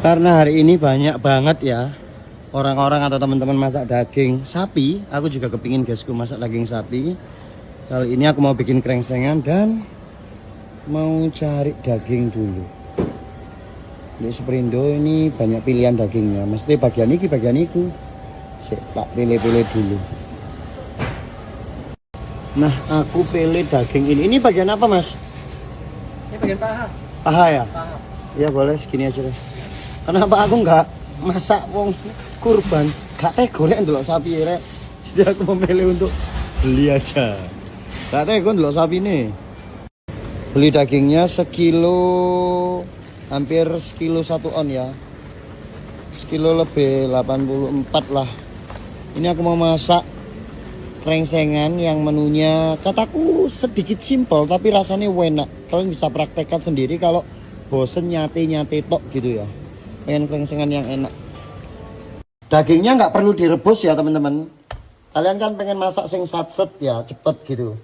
Karena hari ini banyak banget ya orang-orang atau teman-teman masak daging sapi. Aku juga kepingin guysku masak daging sapi. Kali ini aku mau bikin krengsengan dan mau cari daging dulu. Di Superindo ini banyak pilihan dagingnya. Mesti bagian ini, bagian itu. Tak pilih-pilih dulu. Nah, aku pilih daging ini. Ini bagian apa, Mas? Ini bagian paha. Paha ya? Paha. Ya boleh segini aja deh. Kenapa aku nggak masak wong kurban? Gak tega nek ndelok sapi rek. Jadi aku memilih untuk beli aja. Gak tega ndelok sapi nih. Beli dagingnya sekilo, hampir sekilo 1 on ya. Sekilo lebih 84 lah. Ini aku mau masak krengsengan yang menunya kataku sedikit simpel tapi rasanya enak. Kalian bisa praktekkan sendiri kalau bosen nyate-nyate tok gitu ya. Pengen krengsengan yang enak. Dagingnya nggak perlu direbus ya teman-teman. Kalian kan pengen masak sing satset ya, cepet gitu.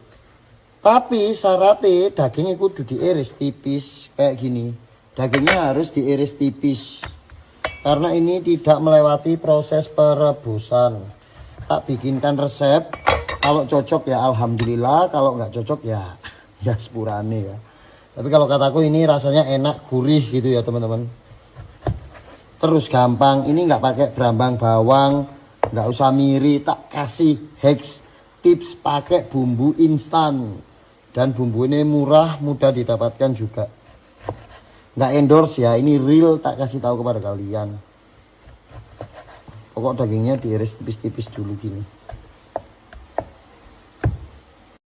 Tapi syaratnya dagingnya kudu diiris tipis kayak gini. Dagingnya harus diiris tipis. Karena ini tidak melewati proses perebusan. Tak bikinkan resep. Kalau cocok ya alhamdulillah, kalau nggak cocok ya sepurane ya. Tapi kalau kataku ini rasanya enak, gurih gitu ya teman-teman. Terus gampang, ini nggak pakai berambang bawang, nggak usah miri, tak kasih hacks tips pakai bumbu instan. Dan bumbu ini murah, mudah didapatkan juga. Nggak endorse ya, ini real, tak kasih tahu kepada kalian. Pokok dagingnya diiris tipis-tipis dulu gini.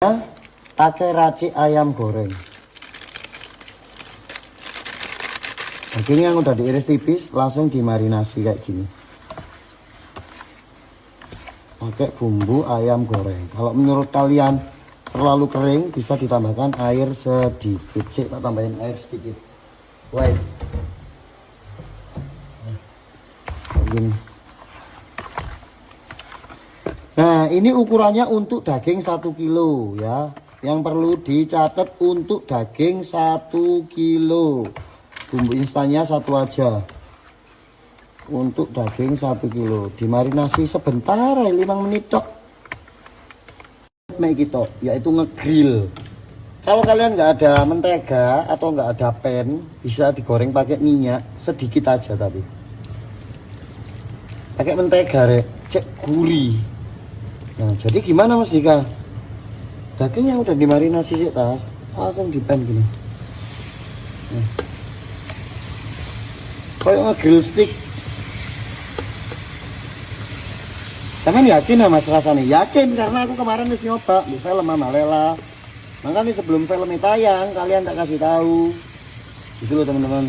Nah, pakai racik ayam goreng. Dagingnya yang udah diiris tipis, langsung dimarinasi kayak gini. Pakai bumbu ayam goreng. Kalau menurut kalian terlalu kering, bisa ditambahkan air sedikit. Cik, tak tambahin air sedikit. Wait. Gini. Nah, ini ukurannya untuk daging 1 kilo ya. Yang perlu dicatat untuk daging 1 kilo. Bumbu instannya 1 aja. Untuk daging 1 kilo. Dimarinasi sebentar, 5 menit tok. Gitu, yaitu ngegrill. Kalau kalian nggak ada mentega atau nggak ada pan, bisa digoreng pakai minyak sedikit aja tapi. Pakai mentega rek, cek gurih. Nah, jadi gimana Mas Dika? Daging yang udah dimarinasi sih tas, langsung di pan gini. Nah. Kayak nge-grill stick. Jangan yakin ya Mas rasanya? Yakin karena aku kemarin wis nyoba di film sama Lela. Makanya sebelum filmnya tayang, kalian tak kasih tahu. Gitu loh teman-teman.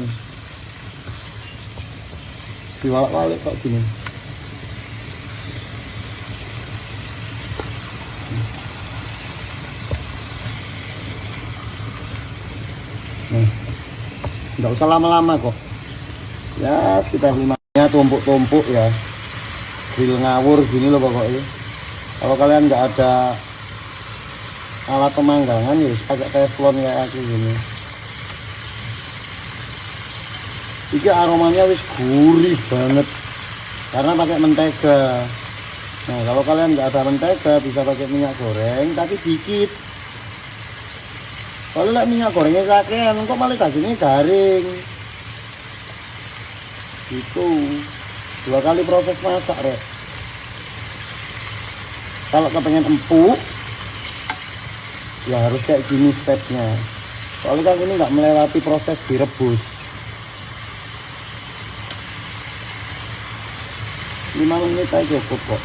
Diwalak-walik kok gini. Nah, nggak usah lama-lama kok. Ya sekitar 5-nya tumpuk-tumpuk ya. Grill ngawur gini loh pokoknya. Kalau kalian nggak ada alat pemanggangan ya pakai teflon kayak aku gini. Ini aromanya wis gurih banget karena pakai mentega. Nah kalau kalian nggak ada mentega bisa pakai minyak goreng tapi dikit. Kalau minyak gorengnya kakean, kok malah dagingnya garing. Itu 2 kali proses masak rek. Kalau kepengen empuk ya harus kayak gini stepnya. Soalnya kan ini nggak melewati proses direbus. 5 menit aja cukup kok.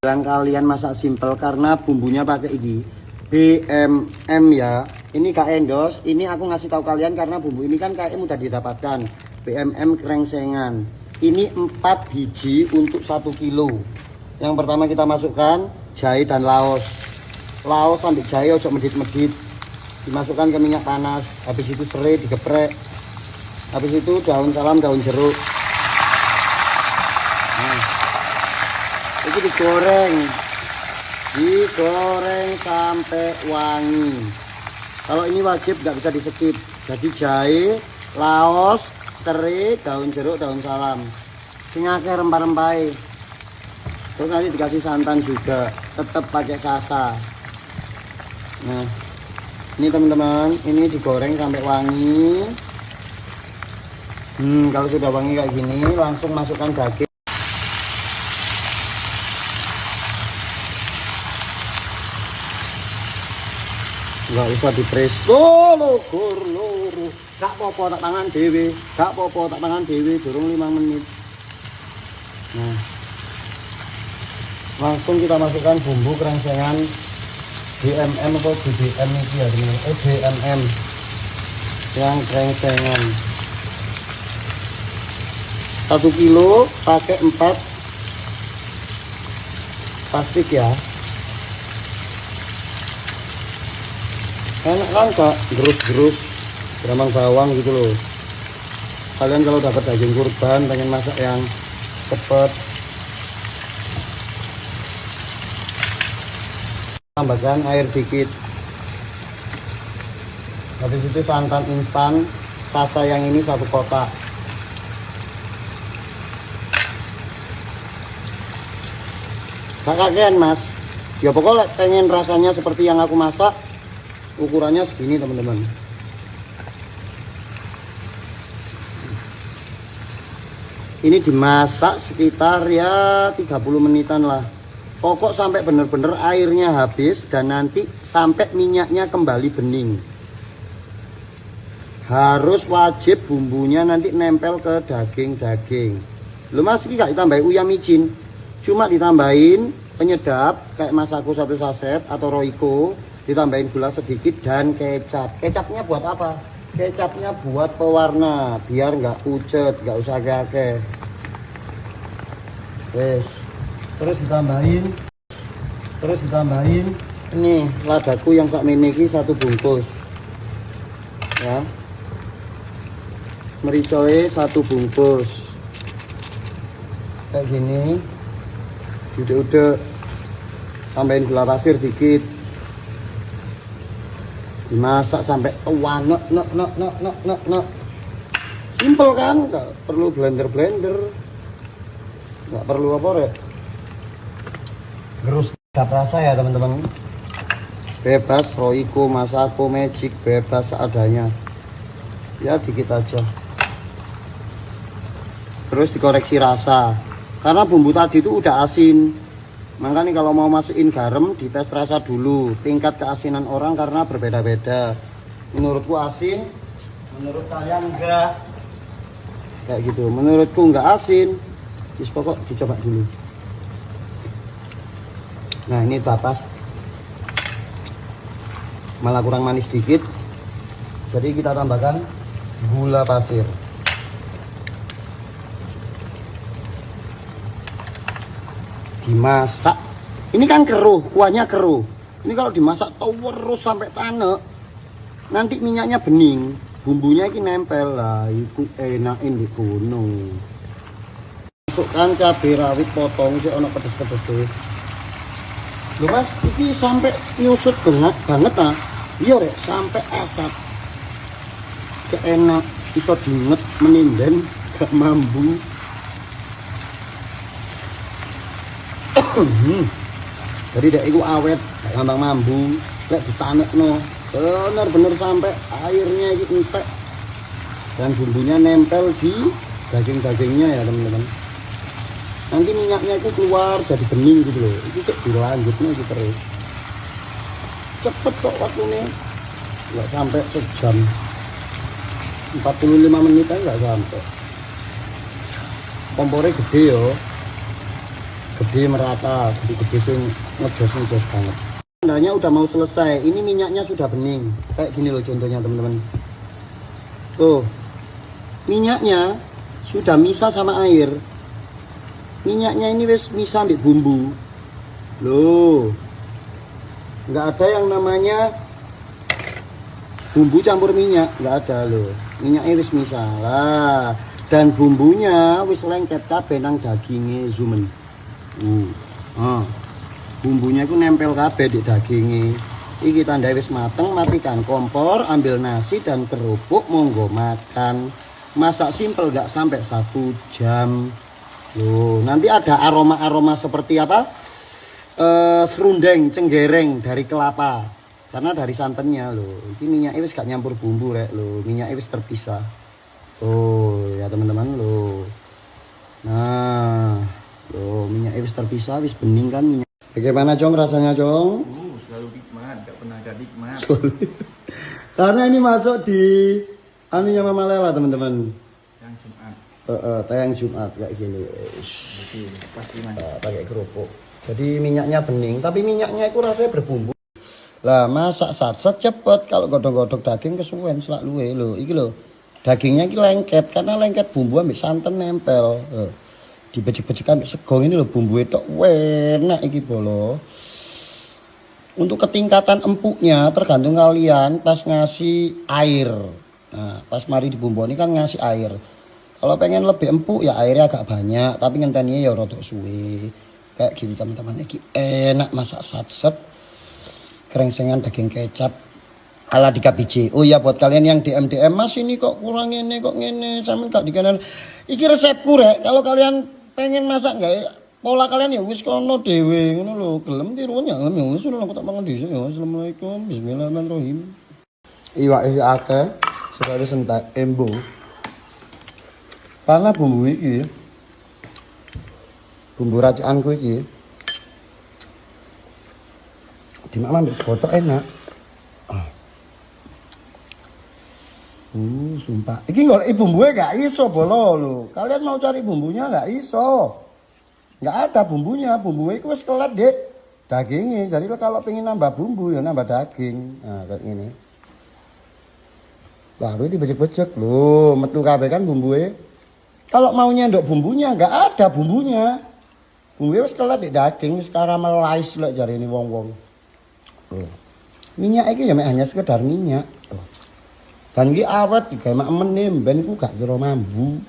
Bilang kalian masak simple karena bumbunya pakai ini BMM ya. Ini gak endorse, ini aku ngasih tahu kalian karena bumbu ini kan kayak mudah didapatkan. BMM krengsengan. Ini 4 biji untuk 1 kilo. Yang pertama kita masukkan jahe dan laos. Laos sampai jahe ojo medit-medit. Dimasukkan ke minyak panas. Habis itu serai digeprek. Habis itu daun salam, daun jeruk. Nah, itu digoreng. digoreng sampai wangi. Kalau ini wajib nggak bisa di skip. Jadi jahe, laos, serai, daun jeruk, daun salam, sing akeh rempah-rempah. Terus nanti dikasih santan juga, tetap pakai sasa. Nah, ini teman-teman, ini digoreng sampai wangi. Kalau sudah wangi kayak gini, langsung masukkan daging. Nggak usah dipres. Logor loro. Gak apa-apa tak tangan dewe. Gak apa-apa tak tangan dewe. Durung 5 menit. Nah, langsung kita masukkan bumbu kerengsengan DMM atau BBM ini ya teman-teman. DMM yang kerengsengan 1 kilo pakai 4 plastik ya. Enak kan kak, gerus-gerus beramang bawang gitu loh. Kalian kalau dapat daging kurban pengen masak yang cepet, tambahkan air dikit. Habis itu santan instan sasa yang ini 1 kotak. Gak kakean mas, ya pokoknya pengen rasanya seperti yang aku masak. Ukurannya segini teman-teman. Ini dimasak sekitar ya 30 menitan lah. Pokok sampai bener-bener airnya habis dan nanti sampai minyaknya kembali bening. Harus wajib bumbunya nanti nempel ke daging-daging. Lu mas ini gak ditambahin uyah micin, cuma ditambahin penyedap kayak Masako 1 saset atau Royco. Ditambahin gula sedikit dan kecap. Kecapnya buat apa? Kecapnya buat pewarna biar nggak pucet, nggak usah gake. Yes. Terus ditambahin ini ladaku yang sak meniki 1 bungkus ya. Mericoe 1 bungkus kayak gini. Udah tambahin gula pasir dikit. Dimasak sampai tua, no. Simple kan, nggak perlu blender, nggak perlu apa ya. Terus gak rasa ya teman-teman. Bebas Royco, Masako, Magic, bebas seadanya. Ya dikit aja. Terus dikoreksi rasa, karena bumbu tadi itu udah asin. Makanya kalau mau masukin garam dites rasa dulu tingkat keasinan orang karena berbeda-beda. Menurutku asin, menurut kalian enggak. Kayak gitu. Menurutku enggak asin. Terus pokok dicoba dulu. Nah ini batas malah kurang manis dikit. Jadi kita tambahkan gula pasir. Dimasak ini kan keruh, kuahnya keruh. Ini kalau dimasak terus sampai tanek, nanti minyaknya bening, bumbunya ini nempel lah. Itu enakin di kono. Masukkan cabai rawit potong sih, ono pedes-pedes sih. Loh mas, ini sampai nyusut banget ah. Iya rek, sampai asap. Keenak, bisa dinget meninden, gak mambu. Jadi dek iku awet, gak gampang mambu, lek ditanekno bener-bener sampai airnya itu entek dan bumbunya nempel di daging-dagingnya ya teman-teman. Nanti minyaknya itu keluar jadi bening gitu loh. Itu cek dilanjutnya gitu terus. Cepet kok waktunya, nggak sampai sejam, 45 menit aja nggak sampai. Kompornya gede yo. Gede merata, gede sing ngejos banget. Tandanya udah mau selesai. Ini minyaknya sudah bening. Kayak gini loh contohnya teman-teman. Tuh, minyaknya sudah misah sama air. Minyaknya ini wis misah di bumbu. Loh, nggak ada yang namanya bumbu campur minyak, nggak ada loh. Minyaknya wis misah lah. Dan bumbunya wis lengket kabeh nang dagingnya zumen. bumbunya itu nempel kabeh di dagingnya. Iki tandai wis mateng, matikan kompor, ambil nasi dan kerupuk, monggo makan. Masak simpel gak sampai 1 jam. Loh, nanti ada aroma-aroma seperti apa? Serundeng, cenggereng dari kelapa. Karena dari santannya loh. Ini minyaknya wis gak nyampur bumbu rek loh. Minyaknya wis terpisah. Oh, ya teman-teman loh. Nah, loh minyaknya wis terpisah, wis bening kan minyak. Bagaimana Cong rasanya Cong? Selalu nikmat, gak pernah gak nikmat. Karena ini masuk di anunya Mama Lela teman-teman. Yang Jumat. Tayang Jumat kayak gini. Oke, pasti mas. Pakai kerupuk. Jadi minyaknya bening, tapi minyaknya itu rasanya berbumbu. Lah masak satset cepet, kalau godok-godok daging kesuwen selak luwe lho. Iki lho. Dagingnya iki lengket karena lengket bumbu ambil santan nempel. Dibejek-bejek ambil segong ini lho bumbu itu enak iki bolo. Untuk ketingkatan empuknya tergantung kalian pas ngasih air. Nah, pas mari dibumbu ini kan ngasih air. Kalau pengen lebih empuk ya airnya agak banyak, tapi ngenteninya ya rodok suwe. Kayak gini teman-teman, ini enak masak satset. Kerengsengan daging kecap ala di KBJ. Oh ya buat kalian yang DM Mas ini kok kurang ini kok ngene sampe gak dikenal. Iki resepku rek. Kalau kalian pengen masak enggak pola kalian ya wis kono dhewe ngono lho. Gelem tiruan ya gelem ya wis aku tak mangan dhisik ya. Assalamualaikum. Bismillahirrahmanirrahim. Iwak iki akeh, sekali sentak embo. Karena bumbu iki bumbu racikanku iki dimakan ambek sekotok enak. Sumpah. Iki golek bumbunya gak iso bolo lho. Kalian mau cari bumbunya gak iso. Gak ada bumbunya. Bumbunya itu wis kelet dek dagingnya. Jadi kalau pengen nambah bumbu ya nambah daging. Nah kayak gini. Baru dibejek-bejek loh. Metu kabeh kan bumbunya. Kalau maunya ndok bumbunya gak ada bumbunya. Bumbunya wis kelet dek daging. Wis karamelize lho jari ini wong-wong. Minyak ini ya hanya sekedar minyak. Dan ini awet juga mak menim ben ku gak kira mambu.